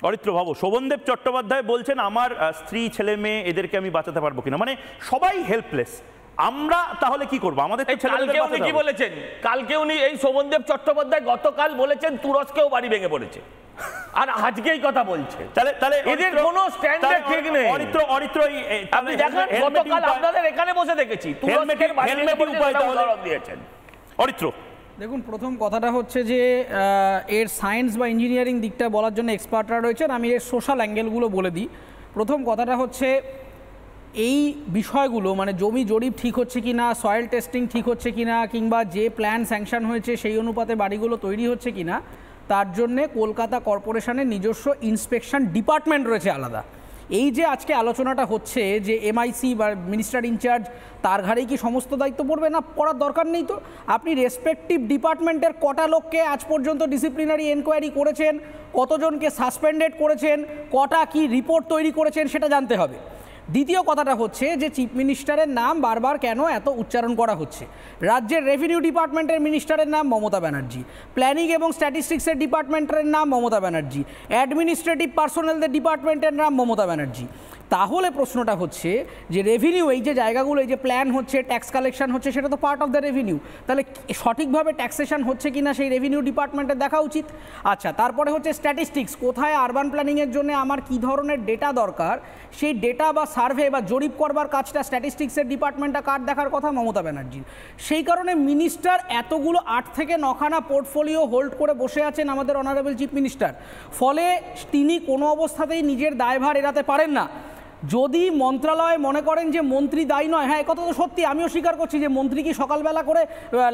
অরিত্র ভাবো, শোভনদেব চট্টোপাধ্যায় বলছেন আমার স্ত্রী ছেলে মেয়ে এদেরকে আমি বাঁচাতে পারবো কিনা, মানে সবাই হেল্পলেস। আমরা তাহলে কি করবো? আমাদের কি বলেছেন কালকে উনি, এই শোভনদেব চট্টোপাধ্যায় গতকাল বলেছেন তুরস্কেও বাড়ি ভেঙে পড়েছে, আর আজকেই কথা বলছে। তাহলে এদের কোনো স্ট্যান্ডার্ড ঠিক নেই। অরিত্র আপনি দেখেন গতকাল আপনাদের এখানে বসে দেখেছি তুরস্কের বাড়ি ভেঙে পড়েছে, উদাহরণ দিয়েছেন। অরিত্র দেখুন, প্রথম কথাটা হচ্ছে যে এর সায়েন্স বা ইঞ্জিনিয়ারিং দিকটা বলার জন্য এক্সপার্টরা রয়েছেন, আমি এর সোশ্যাল অ্যাঙ্গেলগুলো বলে দিই। প্রথম কথাটা হচ্ছে এই বিষয়গুলো, মানে জমি জরিপ ঠিক হচ্ছে কি না, সয়েল টেস্টিং ঠিক হচ্ছে কি না, কিংবা যে প্ল্যান স্যাংশন হয়েছে সেই অনুপাতে বাড়িগুলো তৈরি হচ্ছে কি না, তার জন্যে কলকাতা কর্পোরেশনের নিজস্ব ইন্সপেকশন ডিপার্টমেন্ট রয়েছে আলাদা। এই যে আজকে আলোচনাটা হচ্ছে যে এমআইসি বা মিনিস্টার ইনচার্জ তার ঘাড়েই কি সমস্ত দায়িত্ব পড়বে, না পড়ার দরকার নেই। তো আপনি রেসপেক্টিভ ডিপার্টমেন্টের কটা লোককে আজ পর্যন্ত ডিসিপ্লিনারি এনকোয়ারি করেছেন, কতজনকে সাসপেন্ডেড করেছেন, কটা কি রিপোর্ট তৈরি করেছেন সেটা জানতে হবে। দ্বিতীয় কথাটা হচ্ছে যে চিফ মিনিস্টারের নাম বারবার কেন এত উচ্চারণ করা হচ্ছে। রাজ্যের রেভিনিউ ডিপার্টমেন্টের মিনিস্টারের নাম মমতা ব্যানার্জি, প্ল্যানিং এবং স্ট্যাটিস্টিক্সের ডিপার্টমেন্টের নাম মমতা ব্যানার্জি, অ্যাডমিনিস্ট্রেটিভ পার্সোনালদের ডিপার্টমেন্টের নাম মমতা ব্যানার্জি। তাহলে প্রশ্নটা হচ্ছে যে রেভিনিউ, এই যে জায়গাগুলো, এই যে প্ল্যান হচ্ছে, ট্যাক্স কালেকশন হচ্ছে, সেটা তো পার্ট অফ দ্য রেভিনিউ। তাহলে সঠিকভাবে ট্যাক্সেশন হচ্ছে কি না সেই রেভিনিউ ডিপার্টমেন্টের দেখা উচিত। আচ্ছা, তারপরে হচ্ছে স্ট্যাটিস্টিক্স, কোথায় আরবান প্ল্যানিংয়ের জন্য আমার কী ধরনের ডেটা দরকার, সেই ডেটা বা সার্ভে বা জরিপ করবার কাজটা স্ট্যাটিস্টিক্সের ডিপার্টমেন্টটা কার দেখার কথা? মমতা ব্যানার্জির। সেই কারণে মিনিস্টার এতগুলো 8 থেকে 9খানা পোর্টফোলিও হোল্ড করে বসে আছেন আমাদের অনারেবল চিফ মিনিস্টার। ফলে তিনি কোনো অবস্থাতেই নিজের দায়ভার এড়াতে পারেন না। যদি মন্ত্রণালয় মনে করেন যে মন্ত্রী দায়ী নয়, হ্যাঁ একথা তো সত্যি, আমিও স্বীকার করছি যে মন্ত্রী কি সকালবেলা করে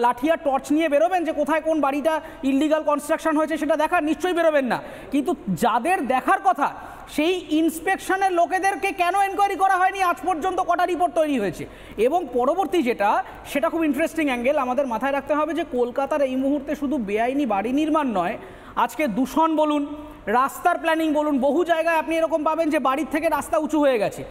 লাঠি আর টর্চ নিয়ে বেরোবেন যে কোথায় কোন বাড়িটা ইললিগাল কনস্ট্রাকশন হয়েছে সেটা দেখার? নিশ্চয়ই বেরোবেন না। কিন্তু যাদের দেখার কথা সেই ইন্সপেকশনের লোকেদেরকে কেন এনকোয়ারি করা হয়নি? আজ পর্যন্ত কটা রিপোর্ট তৈরি হয়েছে? এবং পরবর্তী সেটা খুব ইন্টারেস্টিং অ্যাঙ্গেল, আমাদের মাথায় রাখতে হবে যে কলকাতার এই মুহূর্তে শুধু বেআইনি বাড়ি নির্মাণ নয়, আজকে দূষণ বলুন, রাস্তার প্ল্যানিং বলুন, বহু জায়গায় আপনি এরকম পাবেন যে বাড়ির থেকে রাস্তা উঁচু হয়ে গেছে।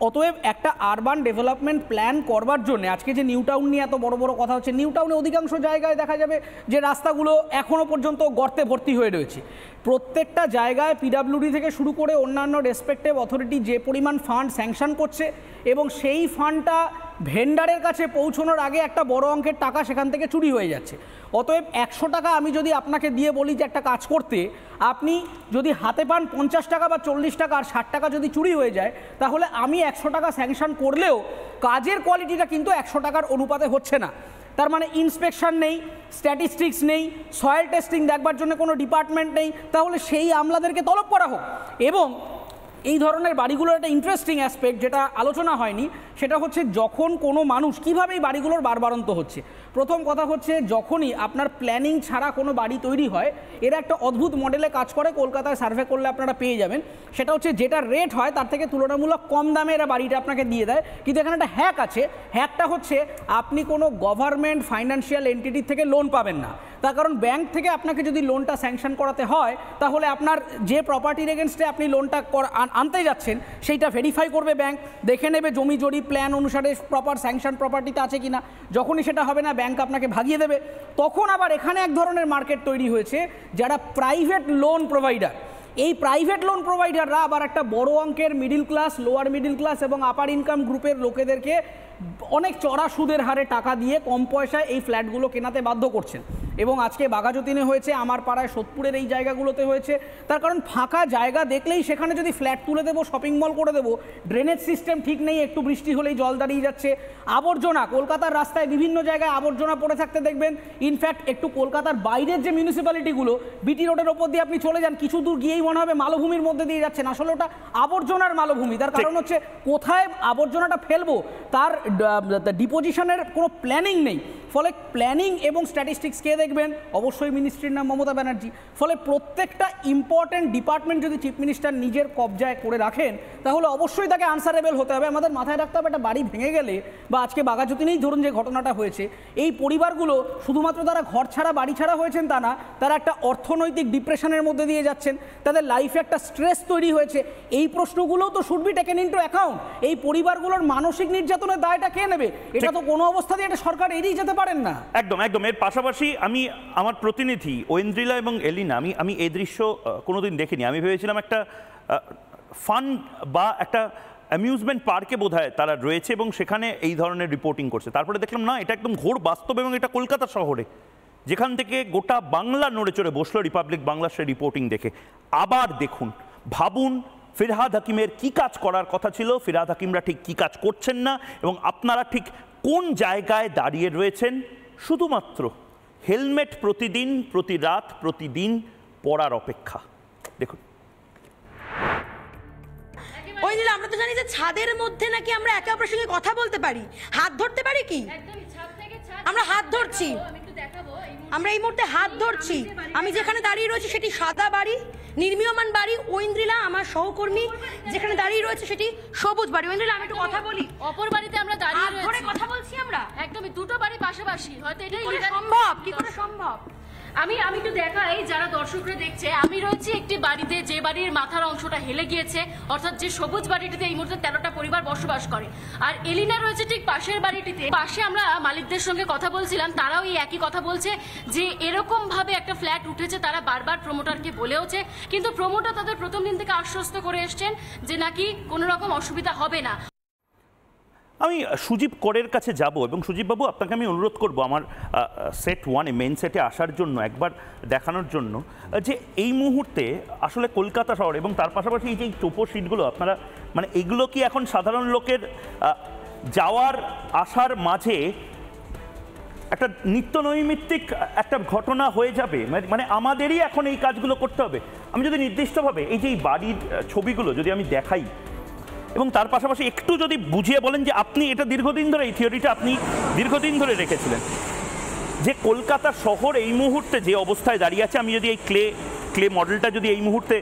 অতএব একটা আরবান ডেভেলপমেন্ট প্ল্যান করবার জন্য আজকে যে নিউ টাউন নিয়ে এত বড় বড় কথা হচ্ছে, নিউ টাউনে অধিকাংশ জায়গায় দেখা যাবে যে রাস্তাগুলো এখনও পর্যন্ত গর্তে ভর্তি হয়ে রয়েছে। প্রত্যেকটা জায়গায় পিডাব্লিউডি থেকে শুরু করে অন্যান্য রেসপেক্টিভ অথরিটি যে পরিমাণ ফান্ড স্যাংশন করছে এবং সেই ফান্ডটা ভেন্ডারের কাছে পৌঁছানোর আগে একটা বড় অঙ্কের টাকা সেখান থেকে চুরি হয়ে যাচ্ছে। অতএব 100 টাকা আমি যদি আপনাকে দিয়ে বলি যে একটা কাজ করতে, আপনি যদি হাতে পান 50 টাকা বা 40 টাকা, আর 60 টাকা যদি চুরি হয়ে যায়, তাহলে আমি 100 টাকা স্যাংশন করলেও কাজের কোয়ালিটিটা কিন্তু 100 টাকার অনুপাতে হচ্ছে না। তার মানে ইন্সপেকশন নেই, স্ট্যাটিস্টিক্স নেই, সয়েল টেস্টিং দেখবার জন্য কোনো ডিপার্টমেন্ট নেই। তাহলে সেই আমলাদেরকে তলব করা হোক। এবং এই ধরনের বাড়িগুলোর একটা ইন্টারেস্টিং অ্যাসপেক্ট যেটা আলোচনা হয়নি, সেটা হচ্ছে যখন কোনো মানুষ কীভাবে এই বাড়িগুলোর বারবারন্ত হচ্ছে। প্রথম কথা হচ্ছে যখনই আপনার প্ল্যানিং ছাড়া কোনো বাড়ি তৈরি হয়, এরা একটা অদ্ভুত মডেলে কাজ করে, কলকাতায় সার্ভে করলে আপনারা পেয়ে যাবেন। সেটা হচ্ছে যেটা রেট হয় তার থেকে তুলনামূলক কম দামে এরা বাড়িটা আপনাকে দিয়ে দেয়। কিন্তু এখানে একটা হ্যাক আছে। হ্যাকটা হচ্ছে আপনি কোনো গভর্নমেন্ট ফাইন্যান্সিয়াল এন্টিটি থেকে লোন পাবেন না। তার কারণ ব্যাংক থেকে আপনাকে যদি লোনটা স্যাংশন করাতে হয়, তাহলে আপনার যে প্রপার্টির এগেনস্টে আপনি লোনটা আনতে যাচ্ছেন সেইটা ভেরিফাই করবে ব্যাংক, দেখে নেবে জমি জরিপ প্ল্যান অনুসারে প্রপার স্যাংশন প্রপার্টিতে আছে কিনা। যখনই সেটা হবে না, ব্যাংক আপনাকে ভাগিয়ে দেবে। তখন আবার এখানে এক ধরনের মার্কেট তৈরি হয়েছে, যারা প্রাইভেট লোন প্রোভাইডার। এই প্রাইভেট লোন প্রোভাইডাররা আবার একটা বড় অঙ্কের middle class, lower middle class এবং আপার ইনকাম গ্রুপের লোকেদেরকে অনেক চড়া সুদের হারে টাকা দিয়ে কম পয়সায় এই ফ্ল্যাটগুলো কেনাতে বাধ্য করছেন। এবং আজকে বাঘাযতীনে হয়েছে, আমার পাড়ায় সোদপুরের এই জায়গাগুলোতে হয়েছে। তার কারণ ফাঁকা জায়গা দেখলেই সেখানে যদি ফ্ল্যাট তুলে দেবো, শপিং মল করে দেবো, ড্রেনেজ সিস্টেম ঠিক নেই, একটু বৃষ্টি হলেই জল দাঁড়িয়ে যাচ্ছে, আবর্জনা, কলকাতার রাস্তায় বিভিন্ন জায়গায় আবর্জনা পড়ে থাকতে দেখবেন। ইনফ্যাক্ট একটু কলকাতার বাইরের যে মিউনিসিপ্যালিটিগুলো, বিটি রোডের ওপর দিয়ে আপনি চলে যান, কিছু দূর গিয়েই মনে হবে মালভূমির মধ্যে দিয়ে যাচ্ছেন, আসলে ওটা আবর্জনার মালভূমি। তার কারণ হচ্ছে কোথায় আবর্জনাটা ফেলবো তার ডিপোজিশনের কোনো প্ল্যানিং নেই। ফলে প্ল্যানিং এবং স্ট্যাটিস্টিক্স কে দেখবেন? অবশ্যই মিনিস্ট্রির নাম মমতা ব্যানার্জি। ফলে প্রত্যেকটা ইম্পর্টেন্ট ডিপার্টমেন্ট যদি চিফ মিনিস্টার নিজের কবজায় করে রাখেন, তাহলে অবশ্যই তাকে আনসারেবল হতে হবে। আমাদের মাথায় রাখতে হবে, একটা বাড়ি ভেঙে গেলে বা আজকে বাঘাযতীনেই ধরুন যে ঘটনাটা হয়েছে, এই পরিবারগুলো শুধুমাত্র তারা ঘর ছাড়া বাড়ি ছাড়া হয়েছেন তা না, তারা একটা অর্থনৈতিক ডিপ্রেশনের মধ্যে দিয়ে যাচ্ছেন, তাদের লাইফে একটা স্ট্রেস তৈরি হয়েছে। এই প্রশ্নগুলোও তো should be taken into account. এই পরিবারগুলোর মানসিক নির্যাতনের দায়টা কে নেবে? এটা তো কোনো অবস্থাতেই একটা সরকার এড়িয়ে যেতে পারেন না। একদম একদম। এর পাশাপাশি আমি আমার প্রতিনিধি ঐন্দ্রিলা এবং এলিনা, আমি এই দৃশ্য কোনোদিন দেখিনি। আমি ভেবেছিলাম একটা ফান বা একটা অ্যামিউজমেন্ট পার্কে বোধহয় তারা রয়েছে এবং সেখানে এই ধরনের রিপোর্টিং করছে। তারপরে দেখলাম না, এটা একদম ঘোর বাস্তব এবং এটা কলকাতা শহরে, যেখান থেকে গোটা বাংলা নড়ে চড়ে বসলো রিপাবলিক বাংলার সেই রিপোর্টিং দেখে। আবার দেখুন, ভাবুন ফিরহাদ হাকিমের কি কাজ করার কথা ছিল, ফিরহাদ হাকিমরা ঠিক কি কাজ করছেন না, এবং আপনারা ঠিক কোন জায়গায় দাঁড়িয়ে রয়েছেন। শুধুমাত্র হেলমেট প্রতিদিন, প্রতি রাত, প্রতিদিন পরার অপেক্ষা। দেখুন, ওই দিন আমরা তো জানি যে ছাদের মধ্যে নাকি আমরা একে অপরের সঙ্গে কথা বলতে পারি, হাত ধরতে পারি কি? আমরা হাত ধরছি, আমরা এই মুহূর্তে হাত ধরছি। আমি যেখানে দাঁড়িয়ে রয়েছি সেটি সাদা বাড়ি, নির্মীয়মান বাড়ি। ঐন্দ্রিলা আমার সহকর্মী যেখানে দাঁড়িয়ে রয়েছে সেটি সবুজ বাড়ি। ঐন্দ্রিলা, আমি একটু কথা বলি। অপর বাড়িতে আমরা দাঁড়িয়ে রয়েছি, ধরে কথা বলছি আমরা, একদমই দুটো বাড়ি পাশাপাশি। হয়তো এটাই সম্ভব, কি করে সম্ভব? আমি একটু দেখাই যারা দর্শকরা দেখছে। আমি রয়েছি একটি বাড়িতে, যে বাড়ির মাথার অংশটা হেলে গিয়েছে, অর্থাৎ যে সবুজ বাড়িটিতে এই মুহূর্তে 13টা পরিবার বসবাস করে। আর এলিনা রয়েছে ঠিক পাশের বাড়িটিতে। পাশে আমরা মালিকদের সঙ্গে কথা বলছিলাম, তারাও এই একই কথা বলছে যে এরকম ভাবে একটা ফ্ল্যাট উঠেছে। তারা বারবার প্রমোটারকে বলেওছে, কিন্তু প্রমোটার তাদের প্রথম দিন থেকে আশ্বস্ত করে এসছেন যে নাকি কোনো রকম অসুবিধা হবে না। আমি সুজীব করের কাছে যাব এবং সুজীববাবু, আপনাকে আমি অনুরোধ করব আমার সেট 1-এ মেন সেটে আসার জন্য, একবার দেখানোর জন্য যে এই মুহূর্তে আসলে কলকাতা শহর এবং তার পাশাপাশি এই যে টোপো শিটগুলো আপনারা, মানে এগুলো কি এখন সাধারণ লোকের যাওয়ার আসার মাঝে একটা নিত্য নৈমিত্তিক একটা ঘটনা হয়ে যাবে? মানে আমাদেরই এখন এই কাজগুলো করতে হবে। আমি যদি নির্দিষ্টভাবে এই যে এই বাড়ির ছবিগুলো যদি আমি দেখাই এবং তার পাশাপাশি একটু যদি বুঝিয়ে বলেন যে আপনি এটা দীর্ঘদিন ধরে, এই থিওরিটা আপনি দীর্ঘদিন ধরে রেখেছিলেন, যে কলকাতা শহর এই মুহূর্তে যে অবস্থায় দাঁড়িয়ে আছে। আমি যদি এই ক্লে মডেলটা যদি এই মুহূর্তে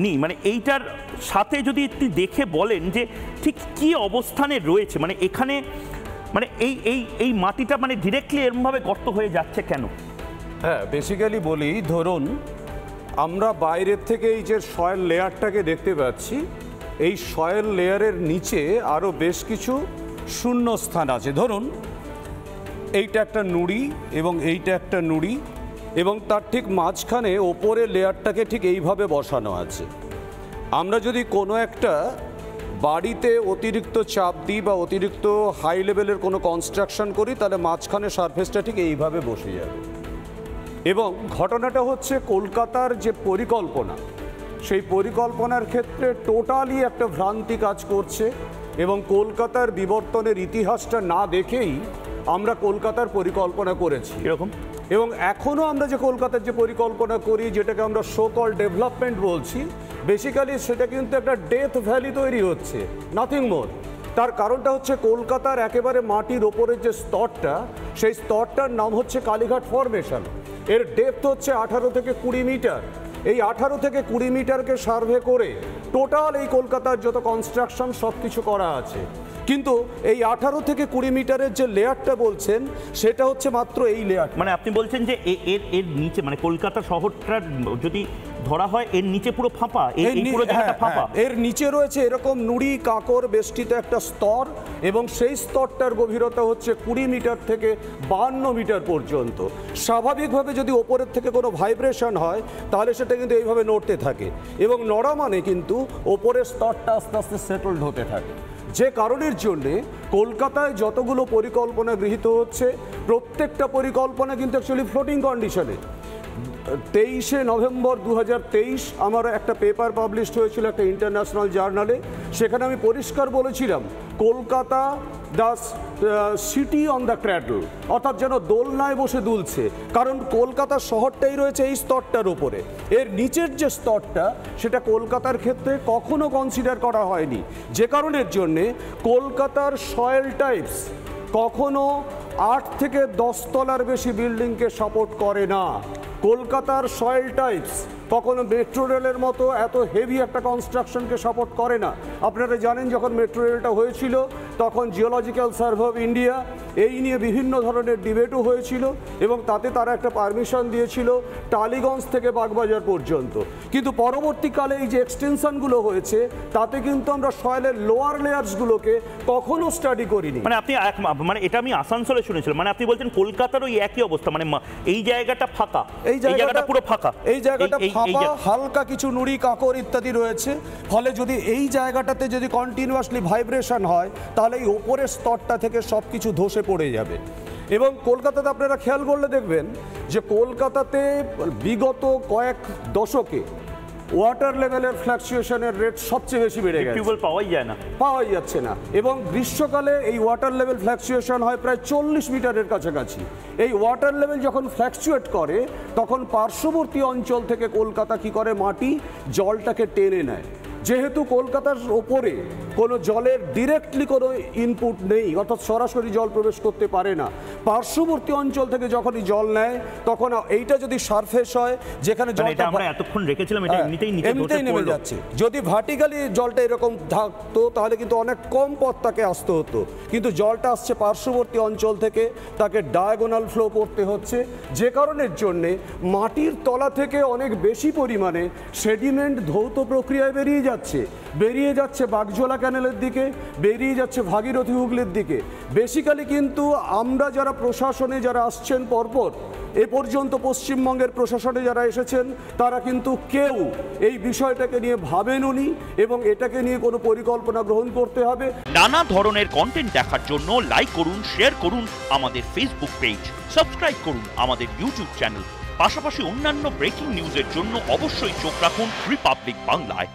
নিই, মানে এইটার সাথে যদি একটু দেখে বলেন যে ঠিক কি অবস্থানে রয়েছে, মানে এখানে মানে এই মাটিটা মানে ডিরেক্টলি এরকমভাবে গর্ত হয়ে যাচ্ছে কেন? হ্যাঁ, বেসিক্যালি বলি, ধরুন আমরা বাইরের থেকে এই যে সয়েল লেয়ারটাকে দেখতে পাচ্ছি, এই সয়েল লেয়ারের নিচে আরও বেশ কিছু শূন্য স্থান আছে। ধরুন এইটা একটা নুড়ি এবং এইটা একটা নুড়ি, এবং তার ঠিক মাঝখানে ওপরে লেয়ারটাকে ঠিক এইভাবে বসানো আছে। আমরা যদি কোনো একটা বাড়িতে অতিরিক্ত চাপ দিই বা অতিরিক্ত হাই লেভেলের কোনো কনস্ট্রাকশন করি, তাহলে মাঝখানে সারফেসটা ঠিক এইভাবে বসে যাবে। এবং ঘটনাটা হচ্ছে কলকাতার যে পরিকল্পনা, সেই পরিকল্পনার ক্ষেত্রে টোটালি একটা ভ্রান্তি কাজ করছে, এবং কলকাতার বিবর্তনের ইতিহাসটা না দেখেই আমরা কলকাতার পরিকল্পনা করেছি এরকম। এবং এখনও আমরা যে কলকাতার যে পরিকল্পনা করি, যেটাকে আমরা সো কল ডেভেলপমেন্ট বলছি, বেসিক্যালি সেটা কিন্তু একটা ডেথ ভ্যালি তৈরি হচ্ছে, নাথিং মোর। তার কারণটা হচ্ছে কলকাতার একেবারে মাটির ওপরের যে স্তরটা, সেই স্তরটার নাম হচ্ছে কালীঘাট ফরমেশন। এর ডেপথ হচ্ছে 18 থেকে 20 মিটার। এই 18 থেকে 20 মিটারকে সার্ভে করে টোটাল এই কলকাতার যত কনস্ট্রাকশন সব কিছু করা আছে। কিন্তু এই 18 থেকে 20 মিটারের যে লেয়ারটা বলছেন, সেটা হচ্ছে মাত্র এই লেয়ার। মানে আপনি বলছেন যে এর নিচে, মানে কলকাতা শহরটার যদি ধরা হয়, এর নিচে পুরো ফাঁপা, এই পুরো জায়গাটা ফাঁপা। এর নিচে রয়েছে এরকম নুড়ি কাঁকর বেষ্টিত একটা স্তর, এবং সেই স্তরটার গভীরতা হচ্ছে 20 মিটার থেকে 52 মিটার পর্যন্ত। স্বাভাবিকভাবে যদি ওপরের থেকে কোনো ভাইব্রেশন হয়, তাহলে সেটা কিন্তু এইভাবে নড়তে থাকে, এবং নড়া মানে কিন্তু ওপরের স্তরটা আস্তে আস্তে সেটেলড হতে থাকে। যে কারণের জন্যে কলকাতায় যতগুলো পরিকল্পনা গৃহীত হচ্ছে, প্রত্যেকটা পরিকল্পনা কিন্তু অ্যাকচুয়ালি ফ্লোটিং কন্ডিশনে। 23শে নভেম্বর 2023 আমার একটা পেপার পাবলিশড হয়েছিল একটা ইন্টারন্যাশনাল জার্নালে। সেখানে আমি পরিষ্কার বলেছিলাম, Kolkata the city on the cradle, অর্থাৎ যেন দোলনায় বসে দুলছে। কারণ কলকাতা শহরটাই রয়েছে এই স্তরটার ওপরে। এর নিচের যে স্তরটা, সেটা কলকাতার ক্ষেত্রে কখনো কনসিডার করা হয়নি, যে কারণের জন্যে কলকাতার সয়েল টাইপস কখনো 8 থেকে 10 তলার বেশি বিল্ডিংকে সাপোর্ট করে না। কলকাতার সয়েল টাইপস কখনো মেট্রো রেলের মতো এত হেভি একটা কনস্ট্রাকশনকে সাপোর্ট করে না। আপনারা জানেন, যখন মেট্রো রেলটা হয়েছিল, তখন জিওলজিক্যাল সার্ভে অফ ইন্ডিয়া এই নিয়ে বিভিন্ন ধরনের ডিবেটও হয়েছিল এবং তাতে তারা একটা পারমিশন দিয়েছিল টালিগঞ্জ থেকে বাগবাজার পর্যন্ত। কিন্তু পরবর্তীকালে এই যে এক্সটেনশনগুলো হয়েছে তাতে কিন্তু আমরা সয়েলের লোয়ার লেয়ার্সগুলোকে কখনো স্টাডি করিনি। মানে আপনি মানে এটা আমি আসানসোলে শুনেছিলাম, মানে আপনি বলছেন কলকাতার ওই একই অবস্থা, মানে এই জায়গাটা ফাঁকা, এই জায়গাটা পুরো ফাঁকা, এই জায়গাটা ফাঁকা, হালকা কিছু নুড়ি কাঁকর ইত্যাদি রয়েছে। ফলে যদি এই জায়গাটাতে যদি কন্টিনিউয়াসলি ভাইব্রেশন হয় তাহলে এই ওপরের স্তরটা থেকে সব কিছু ধসে পড়ে যাবে। এবং কলকাতাতে আপনারা খেয়াল করলে দেখবেন যে কলকাতাতে বিগত কয়েক দশকে ওয়াটার লেভেলের ফ্লাকচুয়েশনের রেট সবচেয়ে বেশি বেড়ে গেছে, টিউবওয়েল পাওয়াই যাচ্ছে না। এবং গ্রীষ্মকালে এই ওয়াটার লেভেল ফ্লাকচুয়েশন হয় প্রায় 40 মিটারের কাছাকাছি। এই ওয়াটার লেভেল যখন ফ্লাকচুয়েট করে তখন পার্শ্ববর্তী অঞ্চল থেকে কলকাতা কি করে, মাটি জলটাকে টেনে নেয়। যেহেতু কলকাতার ওপরে কোনো জলের ডিরেক্টলি কোনো ইনপুট নেই, অর্থাৎ সরাসরি জল প্রবেশ করতে পারে না, পার্শ্ববর্তী অঞ্চল থেকে যখনই জল নেয় তখন এইটা যদি সারফেস হয় যেখানে জলটা আমরা এতক্ষণ রেখেছিলাম এটা এমনিতেই নেমে যাচ্ছে। যদি ভার্টিক্যালি জলটা এরকম থাকতো তাহলে কিন্তু অনেক কম পথ তাকে আসতে হতো, কিন্তু জলটা আসছে পার্শ্ববর্তী অঞ্চল থেকে, তাকে ডায়াগোনাল ফ্লো করতে হচ্ছে, যে কারণের জন্যে মাটির তলা থেকে অনেক বেশি পরিমাণে সেডিমেন্ট ধৌত প্রক্রিয়ায় বেরিয়ে যাচ্ছে বাগজোলা ক্যানেলের দিকে, বেরিয়ে যাচ্ছে ভাগীরথী হুগলির দিকে। বেসিক্যালি কিন্তু আমরা যারা প্রশাসনে যারা আসছেন পরপর এ পর্যন্ত পশ্চিমবঙ্গের প্রশাসনে যারা এসেছেন তারা কিন্তু কেউ এই বিষয়টাকে নিয়ে ভাবেননি এবং এটাকে নিয়ে কোনো পরিকল্পনা গ্রহণ করতে হবে। নানা ধরনের কন্টেন্ট দেখার জন্য লাইক করুন, শেয়ার করুন আমাদের ফেসবুক পেজ, সাবস্ক্রাইব করুন আমাদের ইউটিউব চ্যানেল। পাশাপাশি অন্যান্য ব্রেকিং নিউজের জন্য অবশ্যই চোখ রাখুন রিপাবলিক বাংলায়।